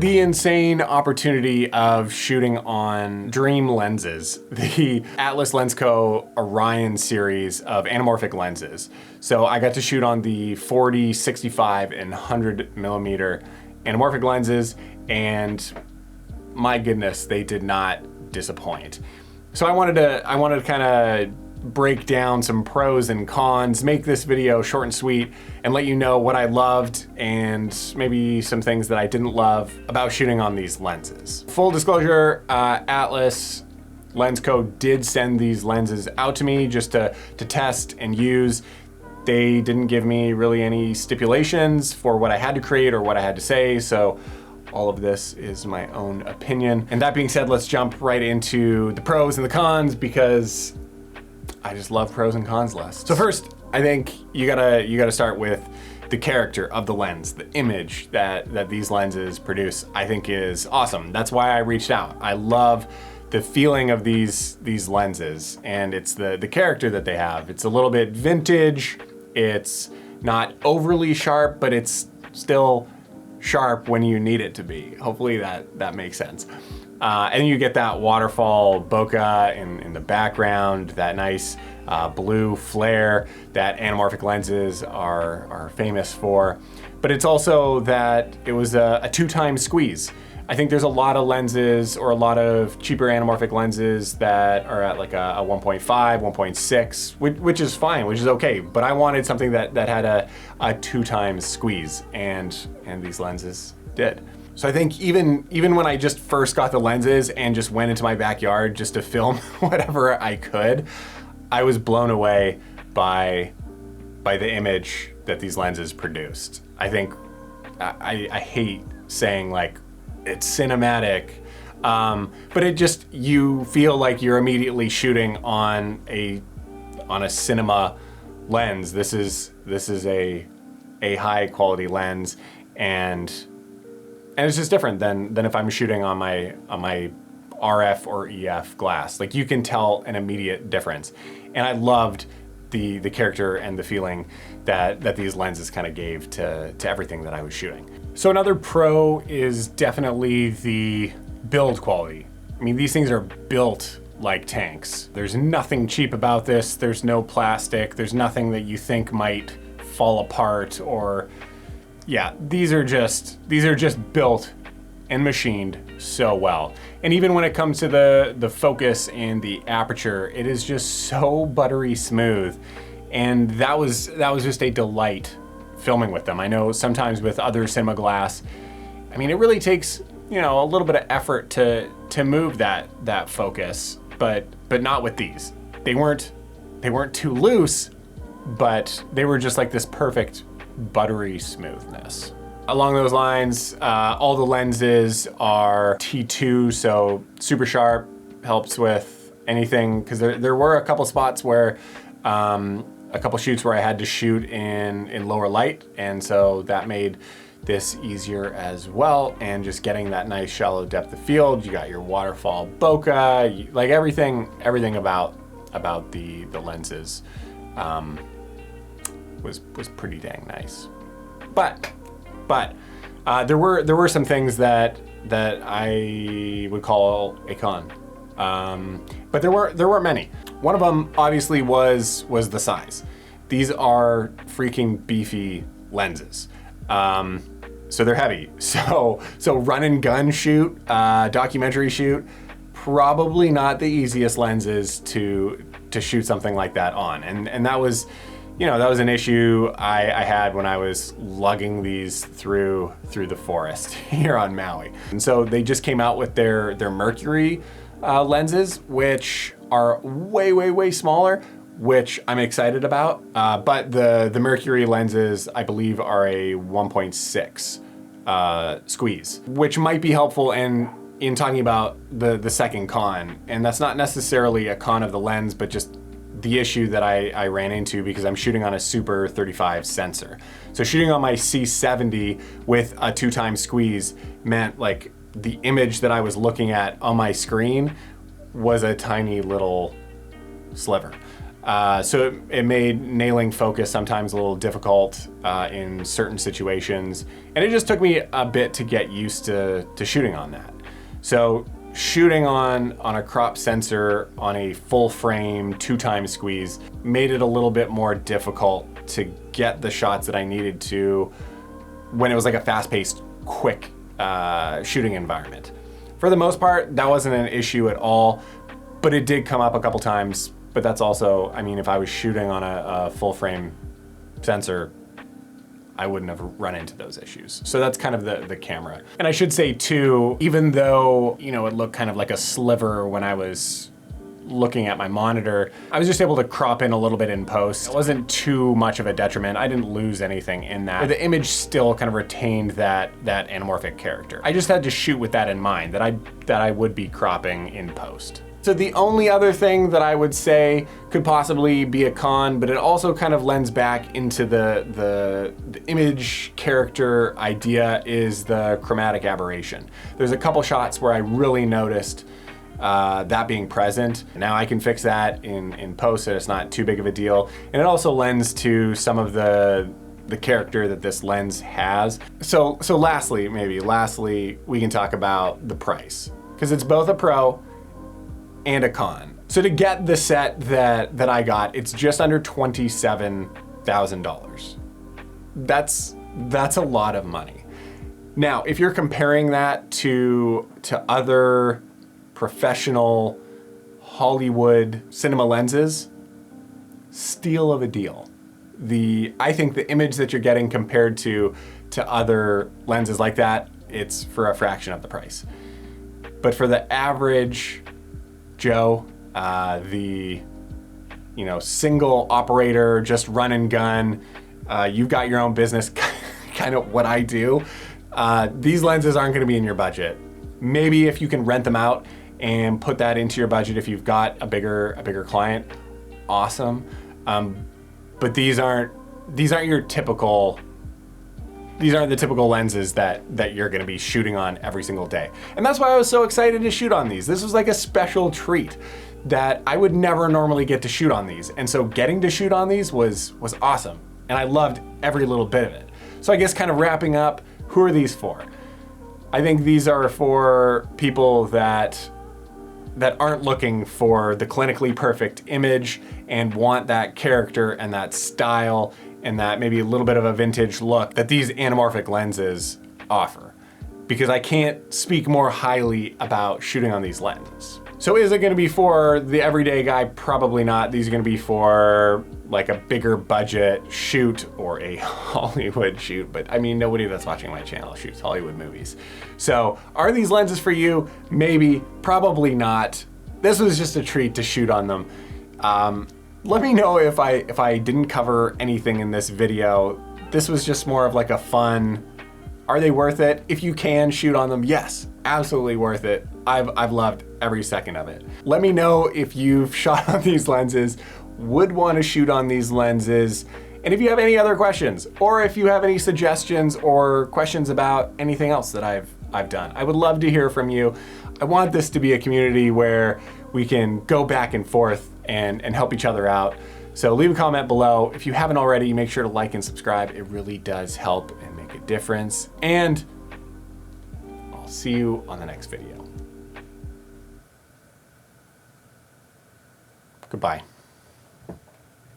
had the insane opportunity of shooting on dream lenses, the Atlas Lens Co. Orion series of anamorphic lenses. So I got to shoot on the 40, 65, and 100 millimeter anamorphic lenses, and my goodness, they did not disappoint. So I wanted to kind of break down some pros and cons, make this video short and sweet, and let you know what I loved and maybe some things that I didn't love about shooting on these lenses. Full disclosure, Atlas Lens Co. did send these lenses out to me just to test and use. They didn't give me really any stipulations for what I had to create or what I had to say, so all of this is my own opinion. And that being said, let's jump right into the pros and the cons, because I just love pros and cons lists. So first, I think you gotta start with the character of the lens. The image that these lenses produce, I think, is awesome. That's why I reached out. I love the feeling of these lenses, and it's the character that they have. It's a little bit vintage. It's not overly sharp, but it's still sharp when you need it to be. Hopefully that makes sense. And you get that waterfall bokeh in the background, that nice blue flare that anamorphic lenses are famous for. But it's also that it was a 2-time squeeze. I think there's a lot of lenses or a lot of cheaper anamorphic lenses that are at like a 1.5, 1.6, which is fine, which is okay. But I wanted something that had a 2-time squeeze, and these lenses did. So I think even when I just first got the lenses and just went into my backyard just to film whatever I could, I was blown away by the image that these lenses produced. I think I hate saying like it's cinematic, but it just, you feel like you're immediately shooting on a cinema lens. This is a high quality lens, and it's just different than if I'm shooting on my RF or EF glass. Like, you can tell an immediate difference. And I loved the character and the feeling that these lenses kind of gave to everything that I was shooting. So another pro is definitely the build quality. I mean, these things are built like tanks. There's nothing cheap about this. There's no plastic. There's nothing that you think might fall apart, or yeah, these are just built and machined so well. And even when it comes to the focus and the aperture, it is just so buttery smooth. And that was just a delight filming with them. I know sometimes with other cinema glass, I mean, it really takes, a little bit of effort to move that focus, but not with these. They weren't too loose, but they were just like this perfect buttery smoothness. Along those lines, all the lenses are T2, so super sharp, helps with anything, because there were a couple spots where, a couple shoots where I had to shoot in lower light, and so that made this easier as well. And just getting that nice shallow depth of field, you got your waterfall bokeh, like everything about the lenses was pretty dang nice. But there were some things that I would call a con, but there weren't many. One of them obviously was the size. These are freaking beefy lenses, so they're heavy. So run and gun shoot, documentary shoot, probably not the easiest lenses to shoot something like that on, and that was. That was an issue I had when I was lugging these through the forest here on Maui. And so they just came out with their Mercury lenses, which are way smaller, which I'm excited about. But the Mercury lenses, I believe, are a 1.6 squeeze, which might be helpful in talking about the second con. And that's not necessarily a con of the lens, but just the issue that I ran into, because I'm shooting on a Super 35 sensor. So shooting on my C70 with a 2-time squeeze meant like the image that I was looking at on my screen was a tiny little sliver. So it made nailing focus sometimes a little difficult in certain situations. And it just took me a bit to get used to shooting on that. So shooting on a crop sensor on a full frame 2x squeeze made it a little bit more difficult to get the shots that I needed to when it was like a fast-paced, quick shooting environment. For the most part, that wasn't an issue at all, but it did come up a couple times. But that's also, I mean, if I was shooting on a full frame sensor, I wouldn't have run into those issues. So that's kind of the camera. And I should say too, even though, you know, it looked kind of like a sliver when I was looking at my monitor, I was just able to crop in a little bit in post. It wasn't too much of a detriment. I didn't lose anything in that. The image still kind of retained that anamorphic character. I just had to shoot with that in mind, that I would be cropping in post. So the only other thing that I would say could possibly be a con, but it also kind of lends back into the image character idea, is the chromatic aberration. There's a couple shots where I really noticed that being present. Now I can fix that in post, so it's not too big of a deal. And it also lends to some of the character that this lens has. So lastly, we can talk about the price, because it's both a pro and a con. So to get the set that I got, it's just under $27,000. That's a lot of money. Now, if you're comparing that to other professional Hollywood cinema lenses, steal of a deal. I think the image that you're getting compared to other lenses like that, it's for a fraction of the price. But for the average Joe, the single operator, just run and gun, you've got your own business, kind of what I do, these lenses aren't going to be in your budget. Maybe if you can rent them out and put that into your budget if you've got a bigger client, awesome. But these aren't your typical. These aren't the typical lenses that you're gonna be shooting on every single day. And that's why I was so excited to shoot on these. This was like a special treat that I would never normally get to shoot on these. And so getting to shoot on these was awesome. And I loved every little bit of it. So I guess kind of wrapping up, who are these for? I think these are for people that aren't looking for the clinically perfect image and want that character and that style and that maybe a little bit of a vintage look that these anamorphic lenses offer. Because I can't speak more highly about shooting on these lenses. So is it gonna be for the everyday guy? Probably not. These are gonna be for like a bigger budget shoot or a Hollywood shoot, but I mean, nobody that's watching my channel shoots Hollywood movies. So are these lenses for you? Maybe, probably not. This was just a treat to shoot on them. Let me know if I didn't cover anything in this video. This was just more of like a fun, are they worth it? If you can shoot on them, yes, absolutely worth it. I've loved every second of it. Let me know if you've shot on these lenses, would want to shoot on these lenses, and if you have any other questions, or if you have any suggestions or questions about anything else that I've done. I would love to hear from you. I want this to be a community where we can go back and forth and help each other out. So leave a comment below. If you haven't already, make sure to like and subscribe. It really does help and make a difference. And I'll see you on the next video. Goodbye.